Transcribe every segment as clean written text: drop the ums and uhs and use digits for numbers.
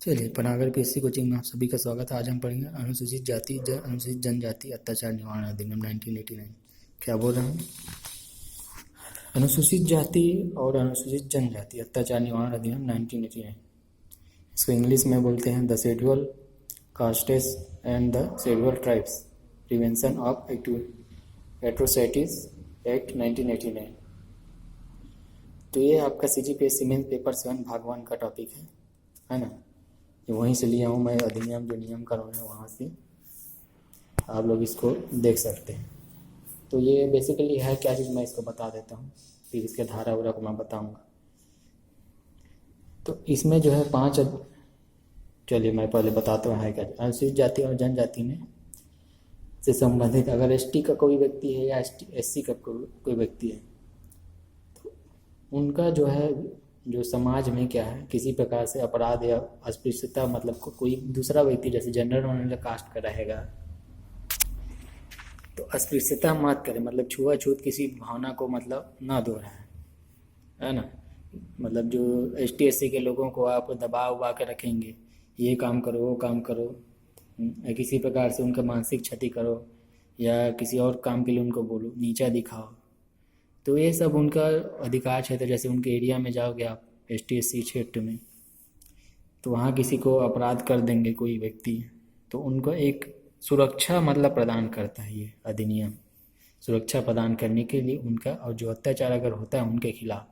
चलिए Panagar PSC coaching में आप सभी का स्वागत है। आज हम पढ़ेंगे अनुसूचित जाति अनुसूचित जनजाति अत्याचार निवारण अधिनियम 1989। क्या बोल रहा हूँ? अनुसूचित जाति और अनुसूचित जनजाति अत्याचार निवारण अधिनियम 1989। इसको इंग्लिश में बोलते हैं the schedule castes and the schedule tribes prevention of atrocities act 1989। तो ये आपका CGPSC मेंस पेपर 7 भाग 1 का टॉपिक है ना। ये वहीं से लिया हूँ मैं, अधिनियम जो नियम कानून है वहाँ से आप लोग इसको देख सकते हैं। तो ये बेसिकली है क्या चीज़, मैं इसको बता देता हूँ, फिर इसके धारा उरा को मैं बताऊँगा। तो इसमें जो है 5, चलिए मैं पहले बताता हूँ है क्या। अनुसूचित जाति और जनजाति में से संबंधित अगर ST का कोई व्यक्ति है या SC का कोई व्यक्ति है तो उनका जो है जो समाज में क्या है किसी प्रकार से अपराध या अस्पृश्यता, मतलब कोई दूसरा व्यक्ति जैसे जनरल और कास्ट का रहेगा तो अस्पृश्यता मत करे, मतलब छुआछूत किसी भावना को मतलब ना दोहराए, है ना। मतलब जो ST SC के लोगों को आप दबा उबा के रखेंगे, ये काम करो वो काम करो, या किसी प्रकार से उनका मानसिक क्षति करो या किसी और काम के लिए उनको बोलो, नीचा दिखाओ, तो ये सब उनका अधिकार क्षेत्र। जैसे उनके एरिया में जाओगे आप ST SC क्षेत्र में तो वहाँ किसी को अपराध कर देंगे कोई व्यक्ति, तो उनको एक सुरक्षा मतलब प्रदान करता है ये अधिनियम। सुरक्षा प्रदान करने के लिए उनका, और जो अत्याचार अगर होता है उनके खिलाफ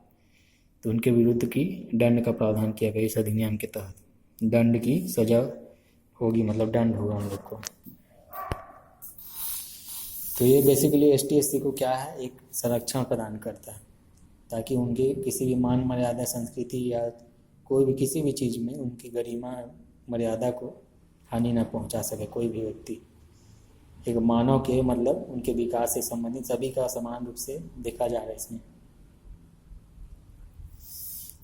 तो उनके विरुद्ध की दंड का प्रावधान किया गया इस अधिनियम के तहत। दंड की सजा होगी, मतलब दंड होगा उन लोग को। तो ये बेसिकली ST SC को क्या है, एक संरक्षण प्रदान करता है ताकि उनकी किसी भी मान मर्यादा, संस्कृति या कोई भी किसी भी चीज़ में उनकी गरिमा मर्यादा को हानि न पहुंचा सके कोई भी व्यक्ति। एक मानव के मतलब उनके विकास से संबंधित सभी का समान रूप से देखा जा रहा है इसमें।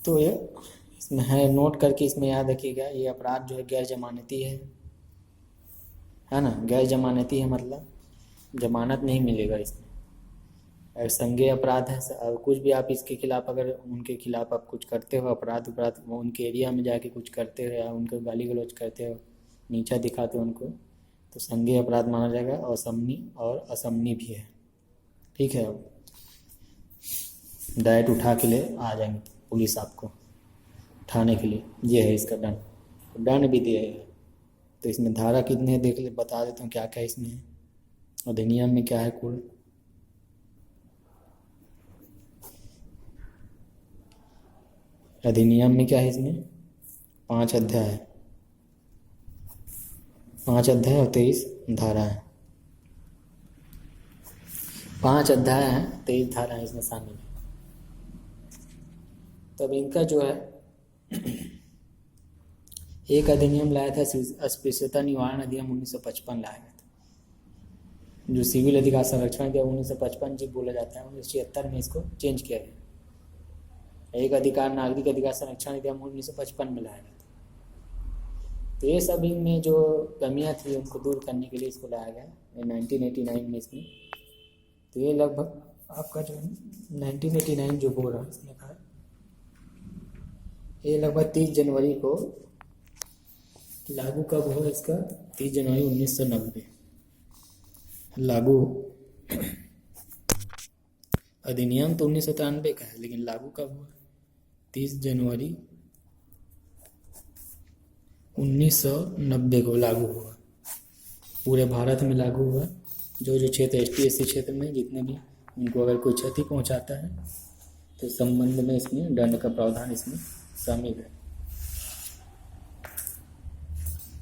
तो ये इसमें है, नोट करके इसमें याद रखिएगा, ये अपराध जो है गैर जमानती है ना। गैर जमानती है मतलब जमानत नहीं मिलेगा इसमें, संज्ञेय अपराध है। और कुछ भी आप इसके खिलाफ, अगर उनके खिलाफ आप कुछ करते हो अपराध, वो उनके एरिया में जाके कुछ करते हो या उनको गाली गलौज करते हो, नीचा दिखाते हो उनको, तो संज्ञेय अपराध माना जाएगा। असमनी और असमनी भी है, ठीक है। डायरेक्ट उठा के ले आ जाएंगे पुलिस आपको उठाने के लिए, ये है इसका दंड। दंड भी दिया है। तो इसमें धारा कितने हैं देख ले, बता देता हूँ क्या क्या इसमें है, अधिनियम में क्या है। कुल अधिनियम में क्या है, इसमें 5 अध्याय है, 5 अध्याय और 23 धारा है। 5 अध्याय हैं, 23 धारा है इसमें शामिल है। तब इनका जो है एक अधिनियम लाया था, अस्पृश्यता निवारण अधिनियम 1955 लाया गया था, जो सिविल अधिकार संरक्षण के 1955 जो बोला जाता है। 1976 में इसको चेंज किया गया। एक अधिकार नागरिक अधिकार संरक्षण अधिनियम 1955 में लाया गया था। तो ये सब इनमें जो कमियां थी उनको दूर करने के लिए इसको लाया गया 1989 में इसमें। तो ये लगभग आपका जो 1989 जो बोल रहा है इसमें कहा, ये लगभग 30 जनवरी को लागू कब हुआ इसका, 30 जनवरी 1990 लागू। अधिनियम तो 1993 का है, लेकिन लागू कब हुआ, 30 जनवरी 1990 को लागू हुआ। पूरे भारत में लागू हुआ। जो जो क्षेत्र ST SC क्षेत्र में जितने भी उनको अगर कोई क्षति पहुंचाता है तो संबंध में इसमें दंड का प्रावधान इसमें शामिल है।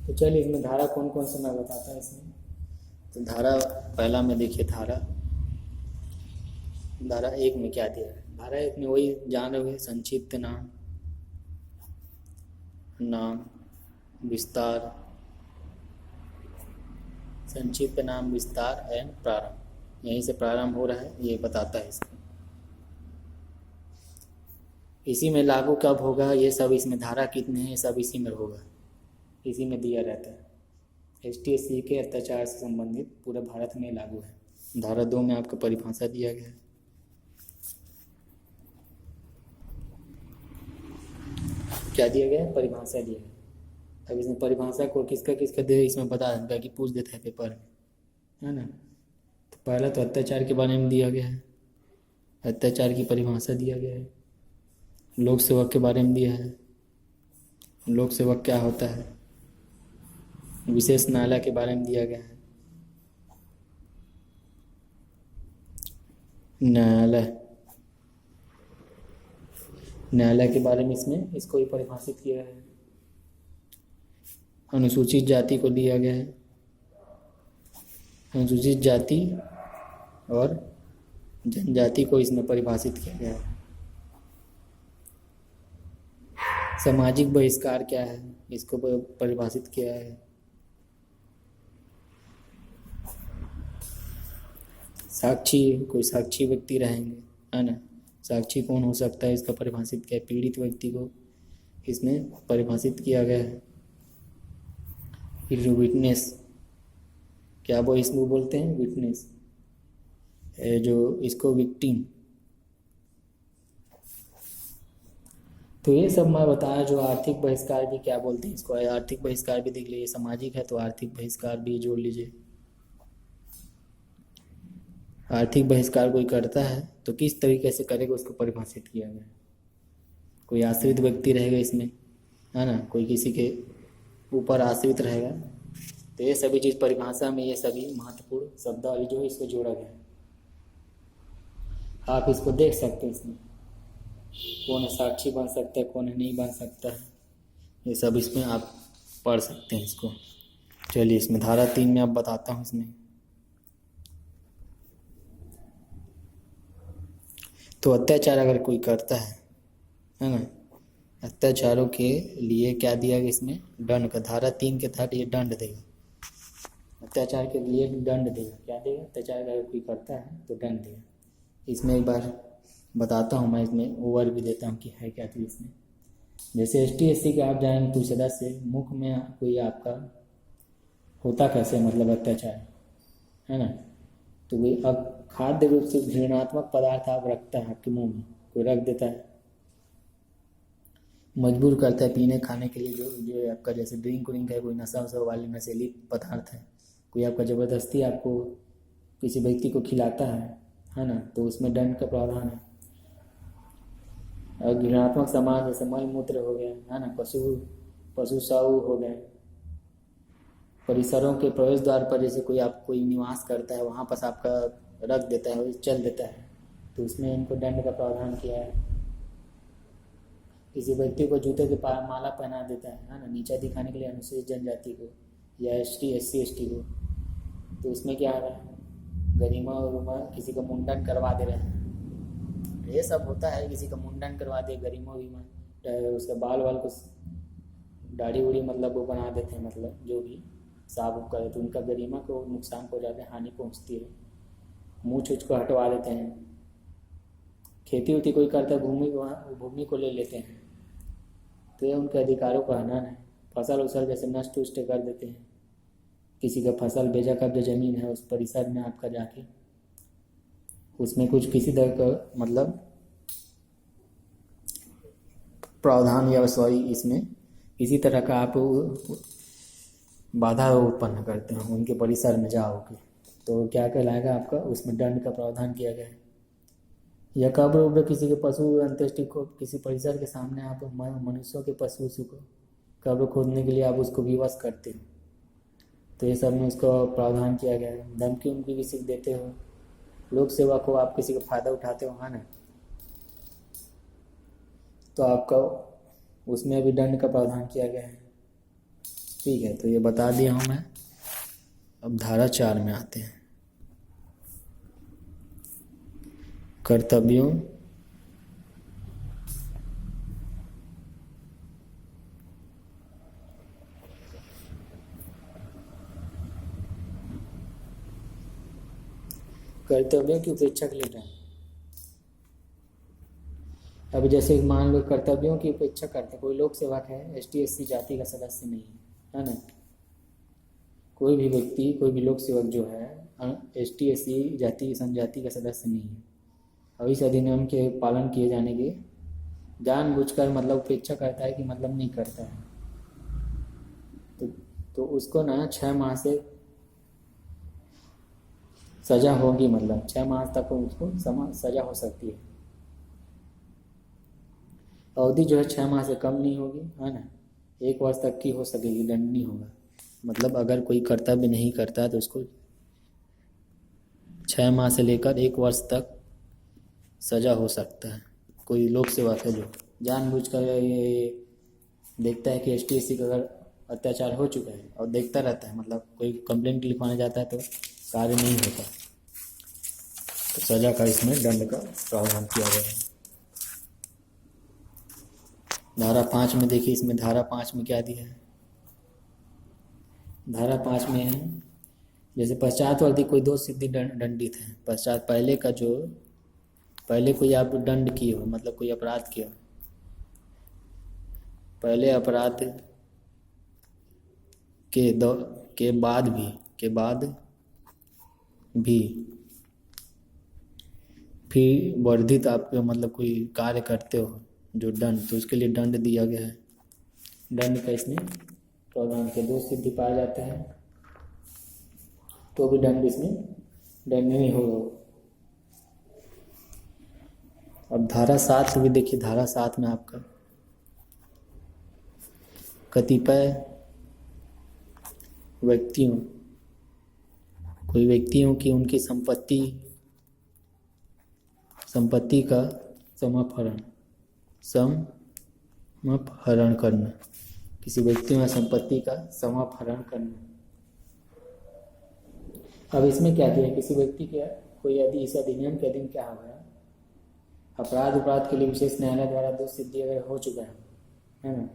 तो चलिए इसमें धारा कौन कौन से मैं बताता हूँ इसमें। तो धारा पहला में देखिए, धारा 1 में क्या दिया है। धारा 1 में वही जान रहे, संक्षिप्त नाम विस्तार, संक्षिप्त नाम विस्तार एंड प्रारंभ, यहीं से प्रारंभ हो रहा है, ये बताता है इसमें। इसी में लागू कब होगा ये सब, इसमें धारा कितने हैं सब इसी में होगा, इसी में दिया रहता है। ST SC के अत्याचार से संबंधित पूरे भारत में लागू है। धारा 2 में आपको परिभाषा दिया गया है। क्या दिया गया है, परिभाषा दिया गया। अब इसमें परिभाषा को किसका किसका दे इसमें बता देता है कि पूछ देता है पेपर में, है ना। तो पहला तो अत्याचार के बारे में दिया गया है, अत्याचार की परिभाषा दिया गया है। लोक सेवक के बारे में दिया है, लोक सेवक क्या होता है। विशेष न्यायालय के बारे में दिया गया है, न्यायालय के बारे में इसमें इसको ही परिभाषित किया है। अनुसूचित जाति को दिया गया है, अनुसूचित जाति और जनजाति को इसमें परिभाषित किया गया है। सामाजिक बहिष्कार क्या है इसको परिभाषित किया है। साक्षी, कोई साक्षी व्यक्ति रहेंगे, है ना। साक्षी कौन हो सकता है इसका परिभाषित किया है। पीड़ित व्यक्ति को इसमें परिभाषित किया गया है। फिर विटनेस, क्या वो इसमें बोलते हैं विटनेस, जो इसको विक्टिम। तो ये सब मैं बताया। जो आर्थिक बहिष्कार भी क्या बोलते हैं इसको, आर्थिक बहिष्कार भी देख लीजिए। सामाजिक है तो आर्थिक बहिष्कार भी जोड़ लीजिए। आर्थिक बहिष्कार कोई करता है तो किस तरीके से करेगा उसको परिभाषित किया गया है। कोई आश्रित व्यक्ति रहेगा इसमें, है ना, कोई किसी के ऊपर आश्रित रहेगा। तो ये सभी चीज़ परिभाषा में, ये सभी महत्वपूर्ण शब्दावली जो है इसको जोड़ा गया है। आप इसको देख सकते हैं, इसमें कौन साक्षी बन सकता है, कौन नहीं बन सकता है, ये सब इसमें आप पढ़ सकते हैं इसको। चलिए इसमें धारा 3 में आप बताता हूँ। इसमें तो अत्याचार अगर कोई करता है ना, अत्याचारों के लिए क्या दिया गया इसमें, दंड का। धारा 3 के तहत ये दंड देगा, अत्याचार के लिए दंड देगा। क्या देगा, अत्याचार अगर कोई करता है तो दंड देगा। इसमें एक बार बताता हूँ मैं, इसमें ओवर भी देता हूँ कि है क्या चीज़ इसमें। जैसे ST SC के आप जाएंगे कोई सदस्य, मुख्य में कोई आपका होता कैसे मतलब अत्याचार, है ना। तो वही अब खाद्य रूप से घृणात्मक पदार्थ आप रखता है आपके मुंह में, कोई रख देता है, मजबूर करता है पीने खाने के लिए, जो आपका जैसे ड्रिंक व्रिंक है, कोई नशा वशा वाले नशीली पदार्थ है, कोई आपका ज़बरदस्ती आपको किसी व्यक्ति को खिलाता है ना, तो उसमें दंड का प्रावधान है। और घृणात्मक सामान जैसे मल मूत्र हो गया, है ना, पशु शव हो गए, परिसरों के प्रवेश द्वार पर जैसे कोई निवास करता है वहाँ पर आपका रख देता है, चल देता है, तो उसमें इनको दंड का प्रावधान किया है। किसी व्यक्ति को जूते के माला पहना देता है ना, नीचा दिखाने के लिए अनुसूचित जनजाति को या ST SC ST को, तो उसमें क्या है, गरिमा और किसी का मुंडन करवा दे रहे हैं। ये सब होता है, किसी का मुंडन करवा दे, गरिमा विमा, उसका बाल वाल को दाढ़ी उड़ी मतलब वो बना देते हैं, मतलब जो भी साफ उफ करे तो उनका गरिमा को नुकसान पहुँचाते हैं, हानि पहुँचती है। मुँह छूछ को हटवा देते हैं। खेती उती कोई करता है, भूमि को ले लेते हैं, तो ये उनके अधिकारों का हनन है। फसल उसल जैसे नष्ट उष्ट कर देते हैं, किसी का फसल बेचा कब्जा ज़मीन है, उस परिसर में आपका जाके उसमें कुछ किसी तरह का मतलब प्रावधान या सॉरी इसमें किसी तरह का आप बाधा उत्पन्न करते हैं उनके परिसर में जाओगे, तो क्या कहलाएगा आपका, उसमें दंड का प्रावधान किया गया है। या कब्र उब्र किसी के पशु अंत्येष्टि को किसी परिसर के सामने आप मनुष्यों के पशु को कब्र खोदने के लिए आप उसको विवश करते हो, तो ये सब में उसका प्रावधान किया गया है। धमकी उनकी किसी को देते हो, लोक सेवा को आप किसी का फ़ायदा उठाते हो, है ना, तो आपका उसमें भी दंड का प्रावधान किया गया है। ठीक है, तो ये बता दिया हूँ मैं। अब धारा 4 में आते हैं। कर्तव्यों की उपेक्षा के लिए। अब जैसे मान लो कर्तव्यों की उपेक्षा करते, कोई लोक सेवक है, ST SC जाति का सदस्य नहीं है ना, कोई भी व्यक्ति कोई भी लोक सेवक जो है ST SC जाति संजाति का सदस्य नहीं है, और इस अधिनियम के पालन किए जाने के जानबूझकर मतलब उपेक्षा करता है कि मतलब नहीं करता है, तो उसको ना 6 माह से सज़ा होगी, मतलब 6 माह तक उसको सज़ा हो सकती है। अवधि जो है 6 माह से कम नहीं होगी, है ना। 1 वर्ष तक की हो सकेगी, दंड नहीं होगा। मतलब अगर कोई कर्तव्य नहीं करता तो उसको 6 माह से लेकर 1 वर्ष तक सज़ा हो सकता है। कोई लोक सेवक है जो जानबूझकर ये देखता है कि एसटी/एससी का अगर अत्याचार हो चुका है और देखता रहता है, मतलब कोई कंप्लेंट लिखवाने जाता है तो कार्य नहीं होता, तो सज़ा का इसमें दंड का प्रावधान किया गया है। धारा 5 में देखिए, इसमें धारा 5 में क्या दिया है। धारा 5 में है जैसे पश्चातवर्ती कोई दोष सिद्धि दंडित है। पश्चात पहले कोई आप दंड किए हो, मतलब कोई अपराध किया हो, पहले अपराध के बाद भी फिर वर्धित आप मतलब कोई कार्य करते हो जो दंड, तो उसके लिए दंड दिया गया है। दंड का इसमें प्रावधान के दोष सिद्धि पाया जाता है तो भी दंड इसमें दंड नहीं होगा। अब धारा 7 भी देखिए। धारा 7 में आपका कतिपय व्यक्तियों की उनकी संपत्ति का समापहरण करना, किसी व्यक्ति में संपत्ति का समापहरण करना। अब इसमें क्या किया, किसी व्यक्ति के कोई यदि इस अधिनियम के अधीन क्या होगा, अपराध के लिए विशेष न्यायालय द्वारा दोष सिद्धि अगर हो चुका है ना,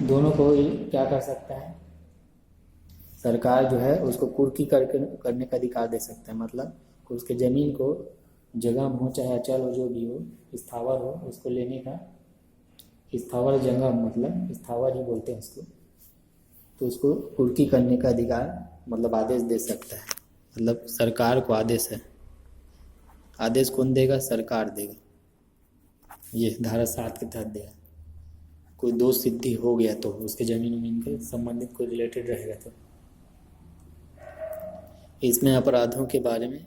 दोनों को क्या कर सकता है, सरकार जो है उसको कुर्की करने का अधिकार दे सकता है। मतलब उसके ज़मीन को, जगह हो चाहे अचल हो, जो भी हो, स्थावर हो, उसको लेने का, स्थावर जगह मतलब स्थावर ही बोलते हैं उसको, तो उसको कुर्की करने का अधिकार मतलब आदेश दे सकता है। मतलब सरकार को आदेश है। आदेश कौन देगा? सरकार देगा। ये धारा 7 के तहत देगा। कोई दोष सिद्धि हो गया तो उसके ज़मीन के संबंधित कोई रिलेटेड रहेगा तो। इसमें अपराधों के बारे में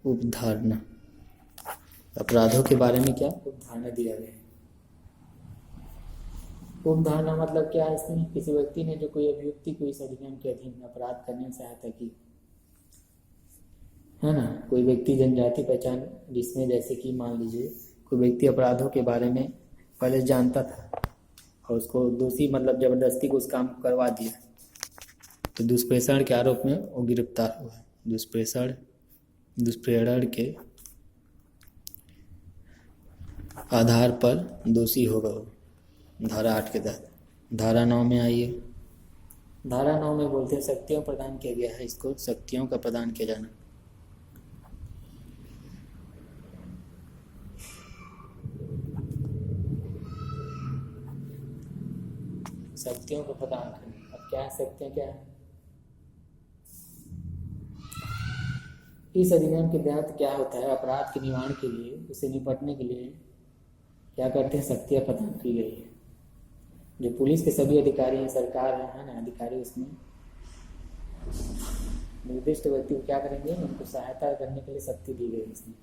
उपधारणा, अपराधों के बारे में क्या उपधारणा दिया गया है। उपधारणा मतलब क्या है, इसमें किसी व्यक्ति ने जो कोई अभियुक्ति को इस अधिनियम के अधीन अपराध करने में सहायता की, है ना। कोई व्यक्ति जनजाति पहचान, जिसमें जैसे कि मान लीजिए कोई व्यक्ति अपराधों के बारे में पहले जानता था और उसको दोषी मतलब जबरदस्ती को उस काम करवा दिया, तो दुष्प्रेषण के आरोप में वो गिरफ्तार हुआ। दुष्प्रेरण के आधार पर दोषी होगा वो, धारा 8 के तहत। धारा 9 में आइए। धारा 9 में बोलते हैं शक्तियों प्रदान किया गया है, इसको शक्तियों का प्रदान किया जाना। शक्तियों को प्रदान करना। अब क्या है शक्तियाँ, क्या है इस अधिनियम के तहत क्या होता है, अपराध के निवारण के लिए, उसे निपटने के लिए क्या करते हैं, शक्तियाँ प्रदान की गई है। जो पुलिस के सभी अधिकारी हैं, सरकार है ना, अधिकारी, उसमें निर्दिष्ट व्यक्ति को क्या करेंगे, उनको सहायता करने के लिए शक्ति दी गई इसमें,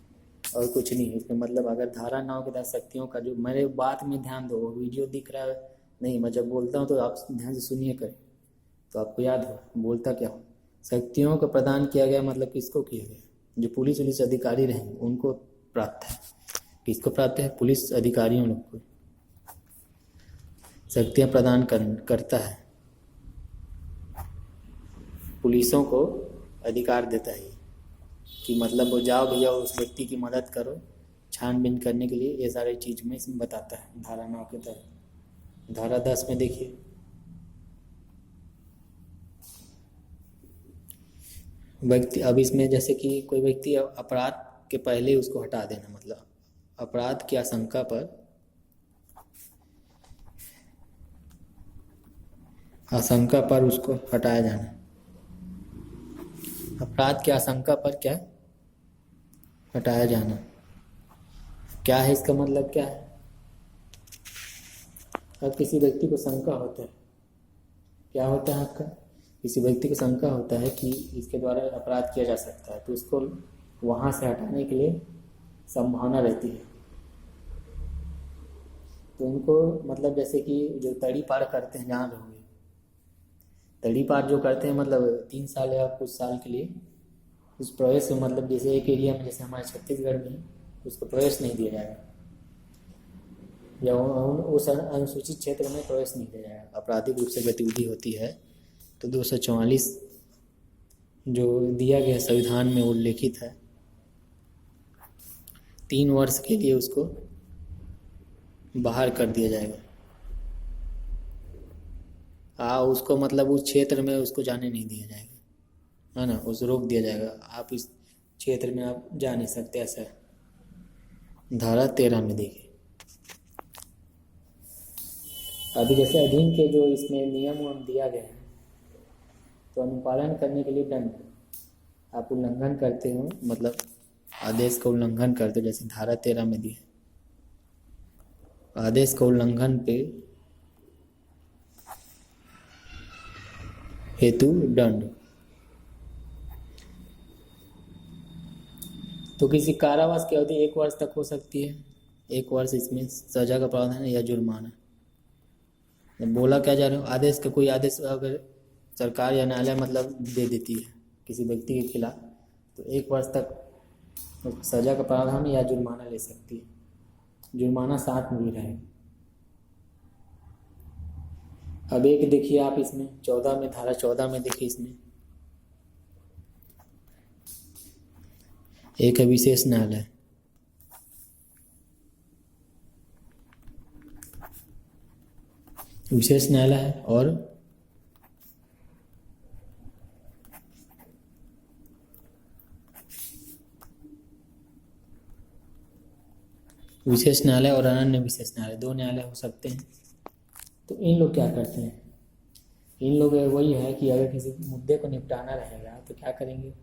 और कुछ नहीं है इसमें। मतलब अगर धारा 9 के तहत शक्तियों का, जो मेरे बात में ध्यान दो, वीडियो दिख रहा है नहीं, मैं जब बोलता हूँ तो आप ध्यान से सुनिए करें तो आपको याद हो बोलता क्या हो। शक्तियों का प्रदान किया गया मतलब किसको किया गया, जो पुलिस अधिकारी रहेंगे उनको प्राप्त है। किसको प्राप्त है? पुलिस अधिकारियों लोग को शक्तियाँ प्रदान करता है, पुलिसों को अधिकार देता है कि मतलब वो जाओ भैया उस व्यक्ति की मदद करो छानबीन करने के लिए, ये सारी चीज़ में इसमें बताता है धारा 9 के तहत। धारा 10 में देखिए, व्यक्ति, अब इसमें जैसे कि कोई व्यक्ति अपराध के पहले उसको हटा देना, मतलब अपराध की आशंका पर उसको हटाया जाना। अपराध की आशंका पर क्या हटाया जाना। क्या है इसका मतलब क्या है? अब किसी व्यक्ति को शंका होता है, क्या होता है आपका, किसी व्यक्ति को शंका होता है कि इसके द्वारा अपराध किया जा सकता है, तो उसको वहाँ से हटाने के लिए संभावना रहती है। तो उनको मतलब जैसे कि जो तड़ी पार करते हैं, जहाँ रहोगे तड़ी पार जो करते हैं, मतलब 3 साल या कुछ साल के लिए उस प्रवेश में, मतलब जैसे एक एरिया में, जैसे हमारे छत्तीसगढ़ में उसको प्रवेश नहीं दिया जाएगा, या उस अनुसूचित क्षेत्र में प्रवेश नहीं दिया जाएगा। आपराधिक रूप से गतिविधि होती है तो 244 जो दिया गया संविधान में उल्लेखित है, 3 वर्ष के लिए उसको बाहर कर दिया जाएगा। उसको मतलब उस क्षेत्र में उसको जाने नहीं दिया जाएगा, है ना, उस रोक दिया जाएगा, आप इस क्षेत्र में आप जा नहीं सकते, ऐसा है। धारा 13 में देखिए, अभी जैसे अधीन के जो इसमें नियम दिया गया है, तो अनुपालन करने के लिए दंड, आप उल्लंघन करते हो, मतलब आदेश का उल्लंघन करते हो, जैसे धारा 13 में दिया, आदेश का उल्लंघन पे हेतु दंड। तो किसी कारावास की अवधि 1 वर्ष तक हो सकती है, 1 वर्ष इसमें सजा का प्रावधान है या जुर्माना। बोला क्या जा रहा है, आदेश का कोई आदेश अगर सरकार या न्यायालय मतलब दे देती है किसी व्यक्ति के खिलाफ, तो 1 वर्ष तक सजा का प्रावधान या जुर्माना ले सकती है, जुर्माना साथ में भी रहेगा। अब एक देखिए आप इसमें 14 में, धारा 14 में देखिए, इसमें एक है विशेष न्यायालय, विशेष न्यायालय है, और विशेष न्यायालय और अनन्य विशेष न्यायालय, 2 न्यायालय हो सकते हैं। तो इन लोग क्या करते हैं, इन लोग वही है कि अगर किसी मुद्दे को निपटाना रहेगा तो क्या करेंगे,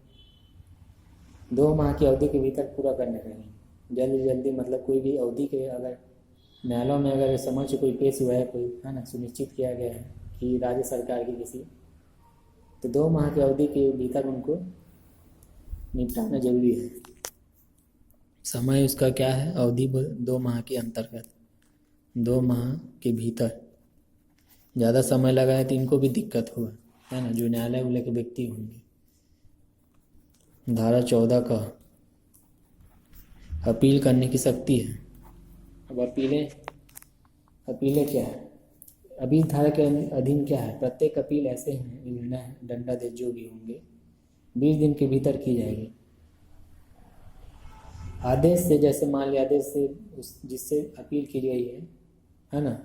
2 माह की अवधि के भीतर पूरा करने रहेंगे, जल्दी जल्दी, मतलब कोई भी अवधि के, अगर न्यायालयों में अगर समझ कोई पेश हुआ है, कोई है ना, सुनिश्चित किया गया है कि राज्य सरकार की किसी, तो 2 माह की अवधि के भीतर उनको निपटाना जरूरी है। समय उसका क्या है, अवधि 2 माह के अंतर्गत, 2 माह के भीतर। ज़्यादा समय लगा है तो इनको भी दिक्कत हुआ, है ना, जो न्यायालय वाले के व्यक्ति होंगे। धारा 14 का अपील करने की शक्ति है। अब अपीलें क्या है, अभी धारा के अधीन क्या है, प्रत्येक अपील ऐसे हैं, निर्णय दंडादेश जो भी होंगे 20 दिन के भीतर की जाएगी। आदेश से, जैसे मान लिया आदेश से जिससे अपील की गई है ना,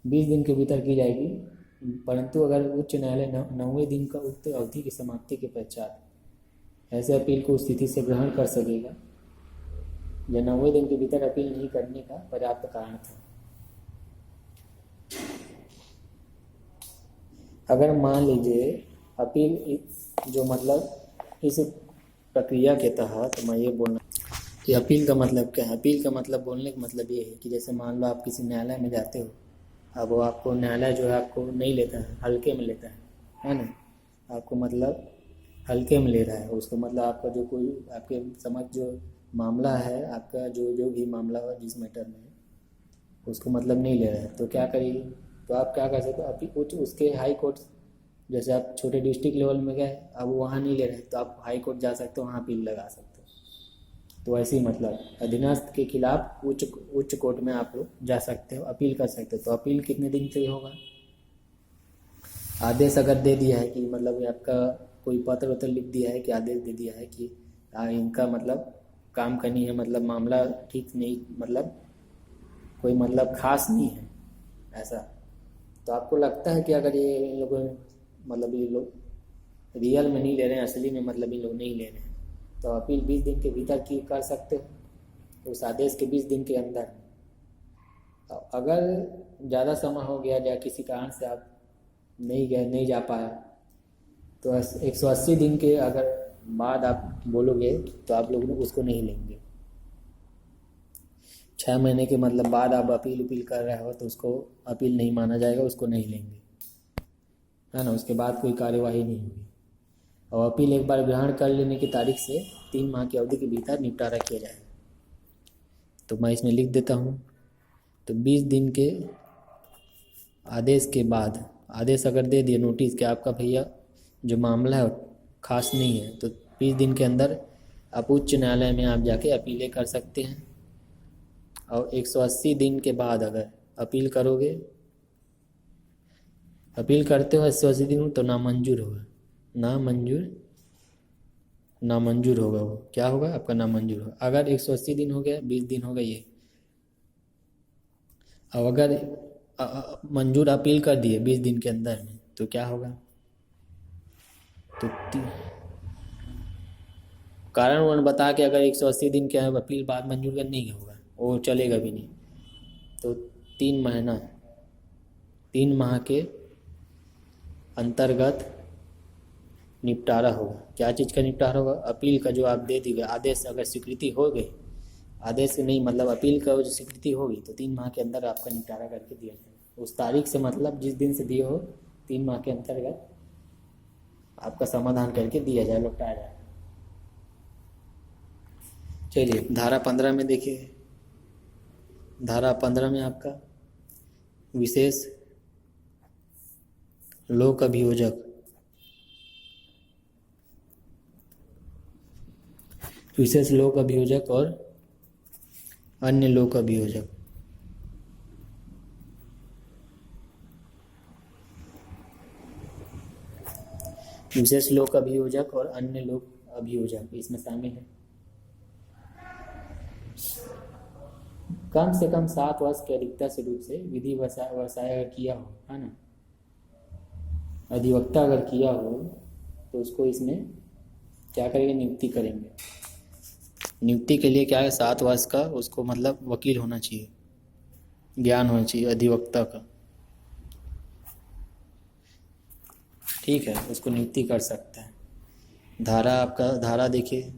20 दिन के भीतर की जाएगी, परंतु अगर उच्च न्यायालय 9वें दिन का उक्त अवधि की समाप्ति के पश्चात ऐसे अपील को स्थिति से ग्रहण कर सकेगा, या 9वें दिन के भीतर अपील नहीं करने का पर्याप्त कारण था। अगर मान लीजिए अपील जो मतलब इस प्रक्रिया के तहत, मैं ये बोलना कि अपील का मतलब क्या है, अपील का मतलब, बोलने का मतलब ये है कि जैसे मान लो आप किसी न्यायालय में जाते हो, अब वो आपको न्यायालय जो है आपको नहीं लेता है, हल्के में लेता है ना, आपको मतलब हल्के में ले रहा है उसको, मतलब आपका जो कोई आपके समझ जो मामला है, आपका जो भी मामला हो जिस मैटर में, उसको मतलब नहीं ले रहा है, तो क्या करिए, तो आप क्या कर सकते हो, अभी उसके हाई कोर्ट, जैसे आप छोटे डिस्ट्रिक्ट लेवल में गए, अब वहाँ नहीं ले रहे तो आप हाई कोर्ट जा सकते हो, वहाँ अपील लगा सकते हो। तो ऐसे ही मतलब अधीनस्थ के खिलाफ उच्च कोर्ट में आप लोग जा सकते हो, अपील कर सकते हो। तो अपील कितने दिन के लिए होगा, आदेश अगर दे दिया है कि मतलब आपका कोई पत्र लिख दिया है कि आदेश दे दिया है कि इनका मतलब काम करनी है, मतलब मामला ठीक नहीं, मतलब कोई मतलब खास नहीं है ऐसा, तो आपको लगता है कि अगर ये लोग मतलब ये लोग रियल में नहीं ले रहे हैं, असली में मतलब ये लोग नहीं ले रहे हैं, तो अपील 20 दिन के भीतर की कर सकते हो, उस आदेश के 20 दिन के अंदर। अगर ज़्यादा समय हो गया या किसी कारण से आप नहीं गए, नहीं जा पाया, तो 180 दिन के अगर बाद आप बोलोगे तो आप लोग उसको नहीं लेंगे। 6 महीने के मतलब बाद आप अपील कर रहे हो तो उसको अपील नहीं माना जाएगा, उसको नहीं लेंगे, है ना। उसके बाद कोई कार्यवाही नहीं होगी। और अपील एक बार ग्रहण कर लेने की तारीख से 3 माह की अवधि के भीतर निपटारा किया जाएगा। तो मैं इसमें लिख देता हूँ। तो 20 दिन के आदेश के बाद, आदेश अगर दे दिए नोटिस कि आपका भैया जो मामला है खास नहीं है, तो 20 दिन के अंदर आप उच्च न्यायालय में आप जाके अपीलें कर सकते हैं। और 180 दिन के बाद अगर अपील करोगे, अपील करते हो 180 दिन तो नामंजूर होगा, नामंजूर होगा। वो क्या होगा? आपका नामंजूर होगा। अगर 180 दिन हो गया, 20 दिन हो गया ये, अब अगर मंजूर अपील कर दिए 20 दिन के अंदर में, तो क्या होगा? तो कारण उन्होंने बता के अगर 180 दिन के अपील बाद मंजूर कर नहीं होगा, वो चलेगा भी नहीं। तो 3 माह के अंतर्गत निपटारा होगा। क्या चीज़ का निपटारा होगा? अपील का जो आप दे दी गए आदेश अगर स्वीकृति हो गई, आदेश नहीं मतलब अपील का जो स्वीकृति होगी, तो 3 माह के अंदर आपका निपटारा करके दिया जाएगा। उस तारीख से मतलब जिस दिन से दिए हो, 3 माह के अंतर्गत आपका समाधान करके दिया जाए, लौटाया जाए। चलिए धारा 15 में देखिए। धारा 15 में आपका विशेष लोक अभियोजक, विशेष लोक अभियोजक और अन्य लोक अभियोजक। विशेष लोक अभियोजक और अन्य लोक अभियोजक इसमें शामिल है। कम से कम 7 वर्ष के अधिकता से रूप से विधि व्यवसाय अगर किया हो, है ना, अधिवक्ता अगर किया हो, तो उसको इसमें क्या करेंगे? नियुक्ति करेंगे। नियुक्ति के लिए क्या है? 7 वर्ष का उसको मतलब वकील होना चाहिए, ज्ञान होना चाहिए अधिवक्ता का, ठीक है, उसको नियुक्ति कर सकता है। धारा आपका धारा देखिए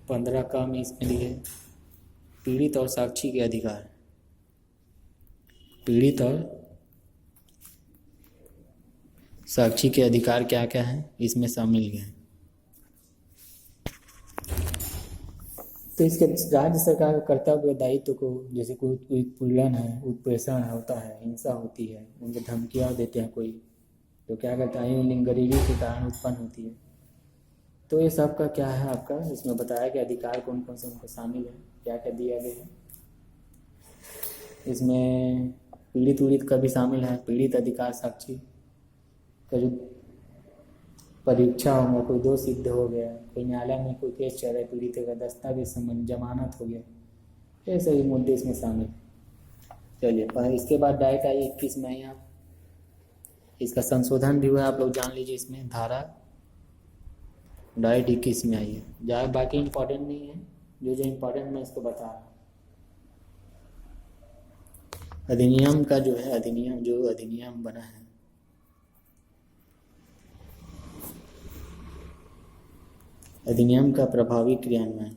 15 का में इसमें लिखे पीड़ित और साक्षी के अधिकार। पीड़ित और साक्षी के अधिकार क्या क्या हैं इसमें शामिल हैं। तो इसके राज्य सरकार का कर्तव्य दायित्व को, जैसे कोई उत्पीड़न है, उत्प्रेषण होता है, हिंसा होती है, उनको धमकियाँ देते हैं कोई, तो क्या करता है? लिंग गरीबी के कारण उत्पन्न होती है। तो ये सब का क्या है आपका इसमें बताया कि अधिकार कौन कौन से उनको शामिल है, क्या क्या दिया गया है। इसमें पीड़ित का भी शामिल है। पीड़ित अधिकार साक्षी का जो परीक्षा होगा, कोई दोष सिद्ध हो गया, कोई न्यायालय में कोई केस चल रहा है, पीड़ित का दस्तावेज संबंध, जमानत हो गया, ये सभी मुद्दे इसमें शामिल। चलिए पर इसके बाद डायरेक्ट आइए 21 में ही आप, इसका संशोधन भी हुआ, आप लोग जान लीजिए। इसमें धारा डायरेक्ट 21 में आइए, जहाँ बाकी इम्पोर्टेंट नहीं है, जो इम्पोर्टेंट मैं इसको बता रहा हूँ। अधिनियम का जो है, अधिनियम बना है, अधिनियम का प्रभावी क्रियान्वयन।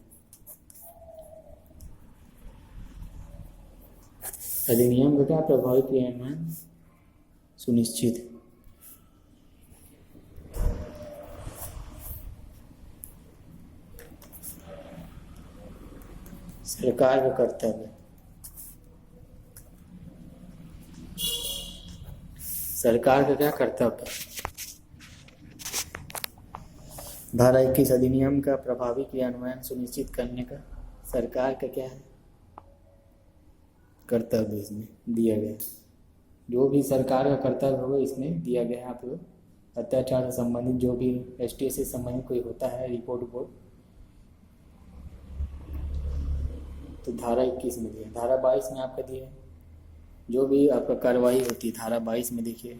अधिनियम का क्या प्रभावी क्रियान्वयन सुनिश्चित। सरकार का कर्तव्य, सरकार का क्या कर्तव्य? धारा 21 अधिनियम का प्रभावी क्रियान्वयन सुनिश्चित करने का सरकार का क्या है? कर्तव्य इसमें दिया गया। जो भी सरकार का कर्तव्य होगा इसमें दिया गया है। आप लोग अत्याचार से संबंधित जो भी ST से संबंधित कोई होता है रिपोर्ट, तो धारा 21 में दिया। धारा 22 में आपका दिया जो भी आपका कार्रवाई होती है, धारा 22 में देखिए,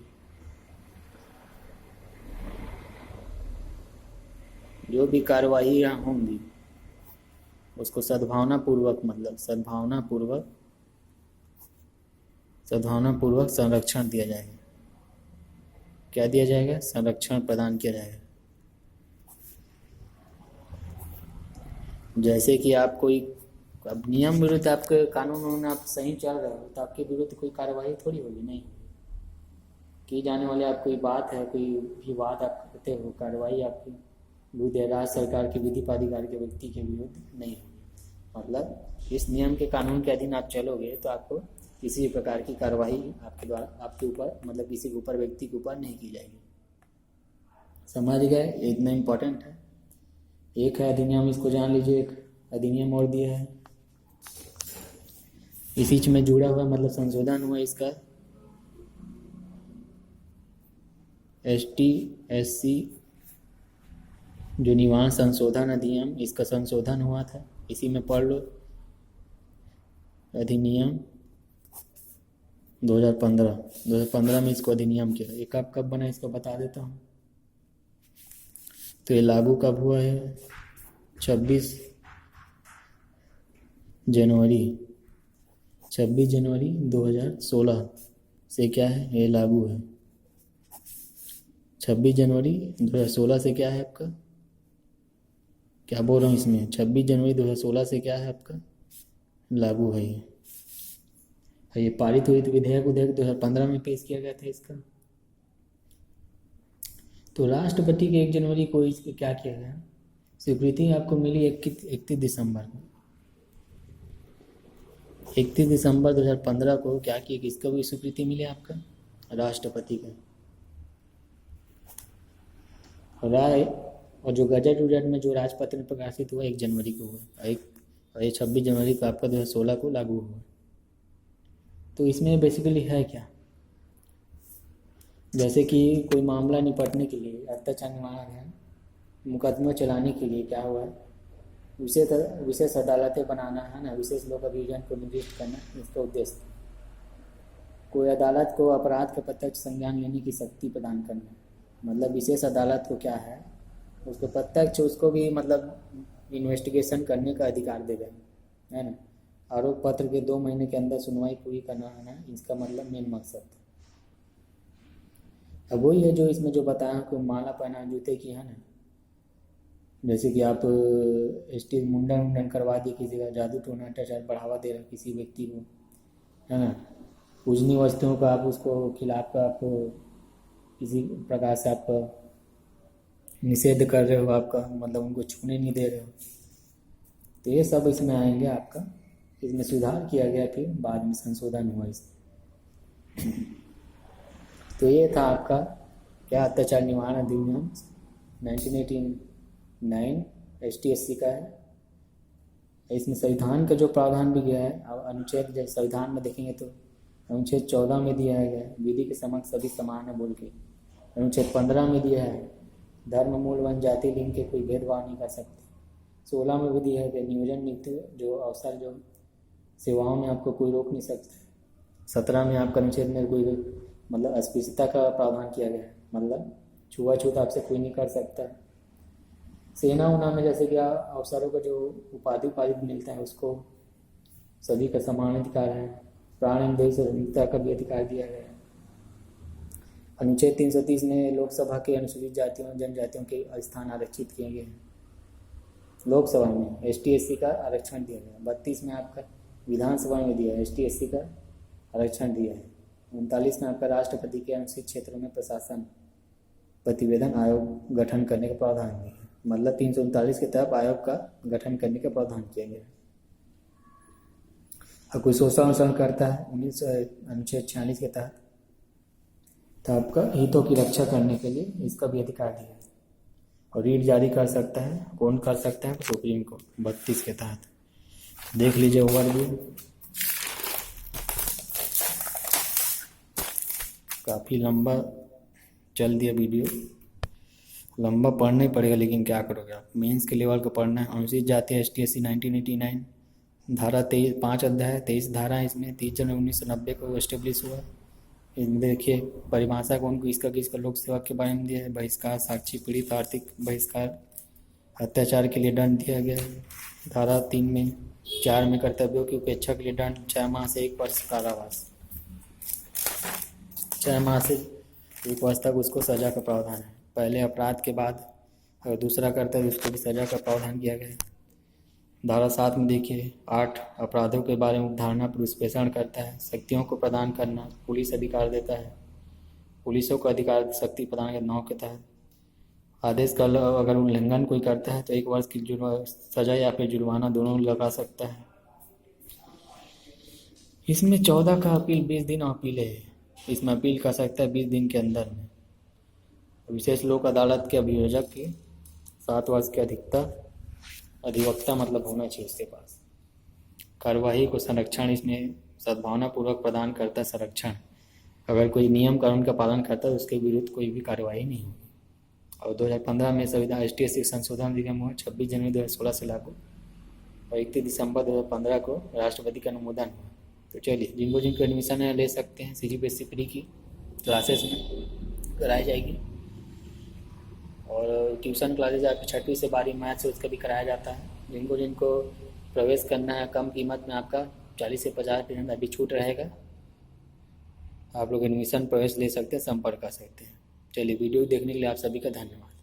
जो भी कार्रवाई होंगी उसको सद्भावनापूर्वक, मतलब सद्भावनापूर्वक संरक्षण दिया जाएगा। क्या दिया जाएगा? संरक्षण प्रदान किया जाएगा। जैसे कि आप अब नियम विरुद्ध आपके कानून आप सही चल रहे हो तो आपके विरुद्ध कोई कार्रवाई थोड़ी होगी, नहीं की जाने वाली। आप कोई बात है, कोई भी बात आप करते हो, कार्रवाई आपकी विरुद्ध या राज्य सरकार के विधि प्राधिकार के व्यक्ति के विरुद्ध नहीं होगी। मतलब इस नियम के कानून के अधीन आप चलोगे तो आपको किसी भी प्रकार की कार्रवाई आपके द्वारा आपके ऊपर, मतलब किसी के ऊपर, व्यक्ति के ऊपर नहीं की जाएगी। समझ गए? इतना इम्पोर्टेंट है। एक है अधिनियम, इसको जान लीजिए। एक अधिनियम और दिया है, इसी में जुड़ा हुआ, मतलब संशोधन हुआ इसका, ST/SC जो निवास संशोधन अधिनियम, इसका संशोधन हुआ था, इसी में पढ़ लो। अधिनियम 2015 में इसको अधिनियम किया। ये कब बना इसको बता देता हूँ। तो ये लागू कब हुआ है? 26 जनवरी 2016 से क्या है, ये लागू है। 26 जनवरी 2016 से क्या है आपका, क्या बोल रहा हूँ इसमें, 26 जनवरी 2016 से क्या है आपका, लागू है ये पारित हुई। तो विधेयक 2015 में पेश किया गया था इसका। तो राष्ट्रपति के 1 जनवरी को इसको क्या किया गया, स्वीकृति आपको मिली 31 दिसंबर को। 31 दिसंबर 2015 को क्या किया कि इसका भी स्वीकृति मिली आपका राष्ट्रपति का। राय और जो गजट उजट में जो राजपत्र में प्रकाशित हुआ 1 जनवरी को हुआ, और ये 26 जनवरी को आपका 2016 को लागू हुआ। तो इसमें बेसिकली है क्या, जैसे कि कोई मामला निपटने के लिए, अत्याचार निवारण है, मुकदमा चलाने के लिए क्या हुआ है, विशेष अदालतें बनाना है ना, विशेष लोक अभियोजन को निर्दिष्ट करना, इसका उद्देश्य। कोई अदालत को अपराध का प्रत्यक्ष संज्ञान लेने की शक्ति प्रदान करना, मतलब विशेष अदालत को क्या है, उसको प्रत्यक्ष, उसको भी मतलब इन्वेस्टिगेशन करने का अधिकार देगा, है ना। आरोप पत्र के 2 महीने के अंदर सुनवाई पूरी करना है ना, इसका मतलब मेन मकसद। अब वही है जो इसमें जो बताया कि माला पहना जूते की, है ना, जैसे कि आप मुंडन करवा दिए किसी का, जादू टोना अत्याचार बढ़ावा दे रहे किसी व्यक्ति को, है ना, पूजनीय वस्तुओं का आप उसको खिलाफ आपको किसी प्रकार से आप निषेध कर रहे हो, आपका मतलब उनको छूने नहीं दे रहे हो, तो ये सब इसमें आएंगे। आपका इसमें सुधार किया गया, फिर बाद में संशोधन हुआ इसमें। तो ये था आपका क्या, अत्याचार निवारण अधिनियम 1989 ST/SC का है। इसमें संविधान का जो प्रावधान भी गया है, अब अनुच्छेद जब संविधान में देखेंगे तो अनुच्छेद 14 में दिया है गया, विधि के समक्ष सभी समान है बोल के। अनुच्छेद 15 में दिया है, धर्म, मूल, वन, जाति, लिंग के कोई भेदभाव नहीं कर सकते। 16 में भी दिया है कि नियोजन, नियुक्ति, जो अवसर, जो सेवाओं में आपको कोई रोक नहीं सकता। 17 में आपका अनुच्छेद में कोई मतलब अस्पृश्यता का प्रावधान किया गया है, मतलब छुआछूत आपसे कोई नहीं कर सकता। सेना उना में जैसे कि अफसरों का जो उपाधि मिलता है उसको सभी का समान अधिकार है। प्राण, देश और स्वतंत्रता का भी अधिकार दिया गया है। अनुच्छेद 330 में लोकसभा के अनुसूचित जातियों और जनजातियों के स्थान आरक्षित किए गए हैं। लोकसभा में ST/SC का आरक्षण दिया गया। 32 में आपका विधानसभा में दिया है, ST/SC का आरक्षण दिया है। 39 में आपका राष्ट्रपति के अनुसूचित क्षेत्रों में प्रशासन प्रतिवेदन आयोग गठन करने का प्रावधान दिया है, मतलब 339 के तहत आयोग का गठन करने का प्रावधान किया गया है। और कोई शोषण करता है 19 अनुच्छेद 46 के तहत, तो आपका हितों की रक्षा करने के लिए इसका भी अधिकार दिया है। और रीट जारी कर सकता है, कौन कर सकता है, सुप्रीम कोर्ट 32 के तहत। देख लीजिए ओवरव्यू, काफ़ी लंबा चल दिया वीडियो, लंबा पढ़ना ही पड़ेगा, लेकिन क्या करोगे आप, मेंस के लेवल का पढ़ना है। अनुसूचित जाति ST/SC 1989 धारा 5 अध्याय 23 धारा है इसमें। 30 जनवरी 1990 को एस्टेब्लिश हुआ। इसमें देखिए परिभाषा कौन को किसका लोक सेवा के बारे में दिया है। बहिष्कार, साक्षी पीड़ित, आर्थिक बहिष्कार, अत्याचार के लिए दंड दिया गया है। धारा 3 में 4 में कर्तव्यों की उपेक्षा के लिए दंड 6 माह से 1 वर्ष कारावास, 6 माह से 1 वर्ष तक उसको सजा का प्रावधान है। पहले अपराध के बाद अगर दूसरा करता है तो उसको भी सजा का प्रावधान किया गया है। धारा 7 में देखिए 8 अपराधों के बारे में धारणा पुष्पेषण करता है। शक्तियों को प्रदान करना, पुलिस अधिकार देता है, पुलिसों को अधिकार शक्ति प्रदान करना 9 के तहत। आदेश का अगर उल्लंघन कोई करता है तो 1 वर्ष की सजा या फिर जुर्माना दोनों लगा सकता है। इसमें 14 का अपील 20 दिन अपील है, इसमें अपील कर सकता है 20 दिन के अंदर में। विशेष लोक अदालत के अभियोजक की 7 वर्ष की अधिवक्ता मतलब होना चाहिए उसके पास। कार्यवाही को संरक्षण इसमें सद्भावना पूर्वक प्रदान करता है संरक्षण। अगर कोई नियम कानून का पालन करता है तो उसके विरुद्ध कोई भी कार्यवाही नहीं होगी। और 2015 में संविधान ST/SC संशोधन अधिनियम हुआ 26 जनवरी 2016 से लागू और 31 दिसंबर 2015 को राष्ट्रपति का अनुमोदन हुआ। तो चलिए जिनको एडमिशन है ले सकते हैं। CGPSC प्री की क्लासेस में कराई जाएगी और ट्यूशन क्लासेज आपकी 6वीं से 12वीं मैथ से उसका भी कराया जाता है। जिनको प्रवेश करना है कम कीमत में आपका 40 से 50% अभी छूट रहेगा। आप लोग एडमिशन प्रवेश ले सकते हैं, संपर्क कर सकते हैं। चलिए वीडियो देखने के लिए आप सभी का धन्यवाद।